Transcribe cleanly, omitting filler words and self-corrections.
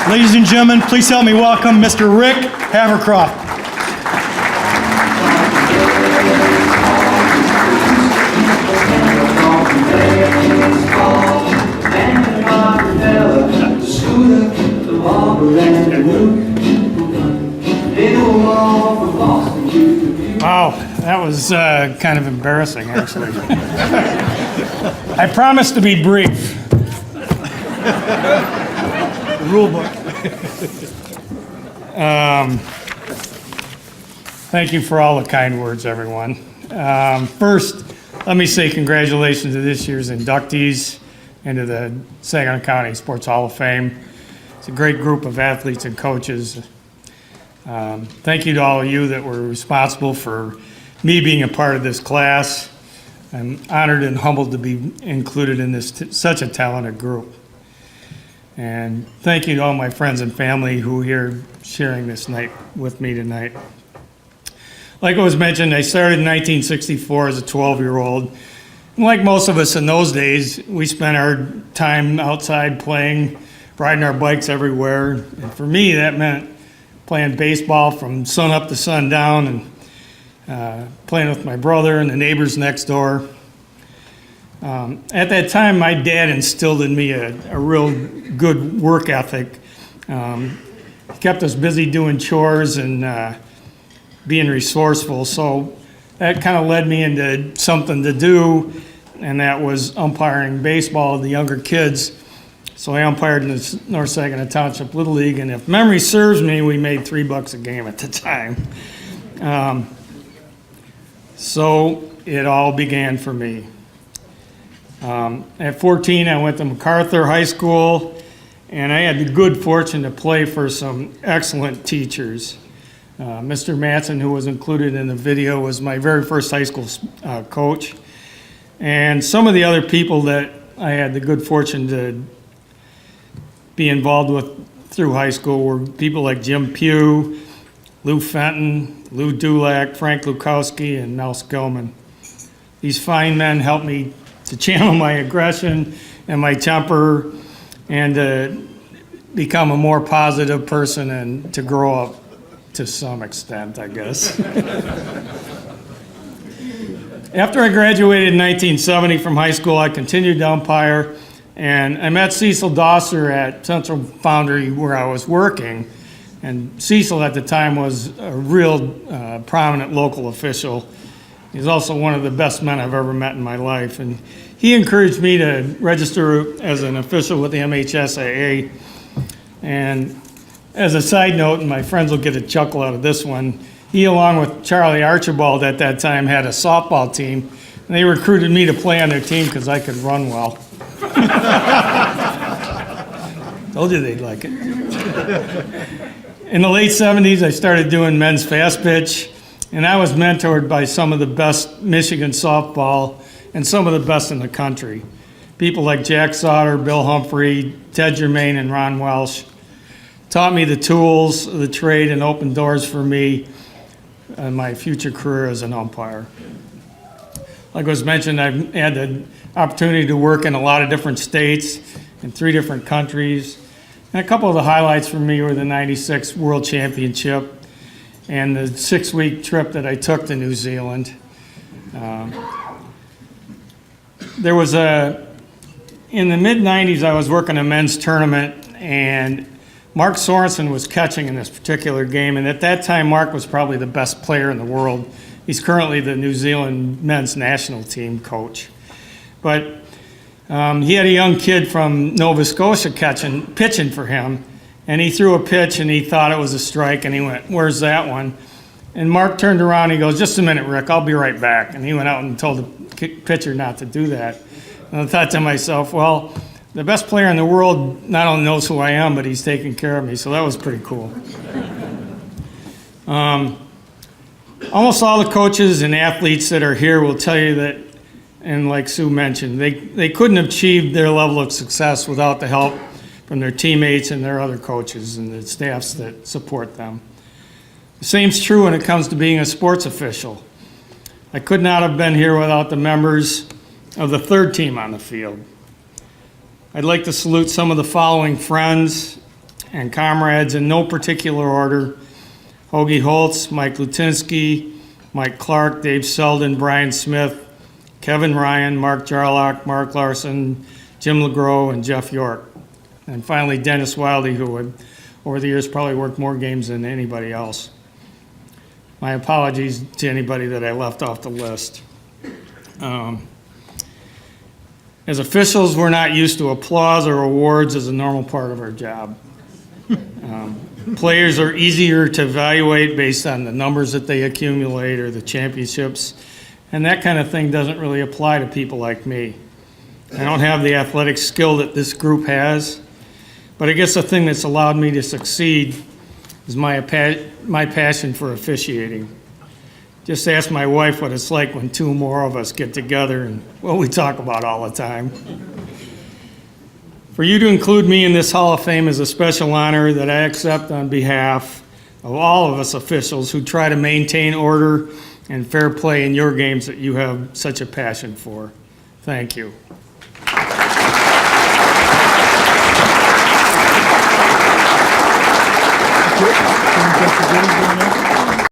Ladies and gentlemen, please help me welcome Mr. Rick Havercroft. Wow, that was kind of embarrassing, actually. I promise to be brief. The rule book. Thank you for all the kind words, everyone. First, let me say congratulations to this year's inductees into the Saginaw County Sports Hall of Fame. It's a great group of athletes and coaches. Thank you to all of you that were responsible for me being a part of this class. I'm honored and humbled to be included in this such a talented group. And thank you to all my friends and family who are here sharing this night with me tonight. Like it was mentioned, I started in 1964 as a 12-year-old. Like most of us in those days, we spent our time outside playing, riding our bikes everywhere. And for me, that meant playing baseball from sun up to sundown and playing with my brother and the neighbors next door. At that time, my dad instilled in me a real good work ethic. He kept us busy doing chores and being resourceful, so that kind of led me into something to do, and that was umpiring baseball with the younger kids. So I umpired in the North Saginaw Township Little League, and if memory serves me, we made $3 a game at the time. So it all began for me. At 14, I went to MacArthur High School, and I had the good fortune to play for some excellent teachers. Mr. Matson, who was included in the video, was my very first high school coach. And some of the other people that I had the good fortune to be involved with through high school were people like Jim Pugh, Lou Fenton, Lou Dulac, Frank Lukowski, and Mel Skillman. These fine men helped me to channel my aggression and my temper and to become a more positive person and to grow up to some extent, I guess. After I graduated in 1970 from high school, I continued to umpire, and I met Cecil Dosser at Central Foundry where I was working. And Cecil at the time was a real prominent local official. He's also one of the best men I've ever met in my life. And he encouraged me to register as an official with the MHSAA. And as a side note, and my friends will get a chuckle out of this one, he, along with Charlie Archibald at that time, had a softball team. And they recruited me to play on their team because I could run well. Told you they'd like it. In the late 70s, I started doing men's fast pitch, and I was mentored by some of the best Michigan softball and some of the best in the country. People like Jack Sauter, Bill Humphrey, Ted Germain, and Ron Welsh taught me the tools of the trade and opened doors for me in my future career as an umpire. Like was mentioned, I've had the opportunity to work in a lot of different states in 3 different countries. And a couple of the highlights for me were the '96 World Championship and the 6-week trip that I took to New Zealand. There was in the mid-'90s, I was working a men's tournament, and Mark Sorensen was catching in this particular game, and at that time, Mark was probably the best player in the world. He's currently the New Zealand men's national team coach. But he had a young kid from Nova Scotia pitching for him, and he threw a pitch, and he thought it was a strike, and he went, "Where's that one?" And Mark turned around, and he goes, "Just a minute, Rick, I'll be right back." And he went out and told the pitcher not to do that. And I thought to myself, well, the best player in the world not only knows who I am, but he's taking care of me, so that was pretty cool. Almost all the coaches and athletes that are here will tell you that, and like Sue mentioned, they couldn't have achieved their level of success without the help from their teammates and their other coaches and the staffs that support them. The same's true when it comes to being a sports official. I could not have been here without the members of the 3rd team on the field. I'd like to salute some of the following friends and comrades in no particular order: Hoagie Holtz, Mike Lutinsky, Mike Clark, Dave Selden, Brian Smith, Kevin Ryan, Mark Jarlock, Mark Larson, Jim LeGros, and Jeff York. And finally, Dennis Wildy, who had, over the years, probably worked more games than anybody else. My apologies to anybody that I left off the list. As officials, we're not used to applause or awards as a normal part of our job. Players are easier to evaluate based on the numbers that they accumulate or the championships, and that kind of thing doesn't really apply to people like me. I don't have the athletic skill that this group has, but I guess the thing that's allowed me to succeed is my passion for officiating. Just ask my wife what it's like when two more of us get together and what we talk about all the time. For you to include me in this Hall of Fame is a special honor that I accept on behalf of all of us officials who try to maintain order and fair play in your games that you have such a passion for. Thank you.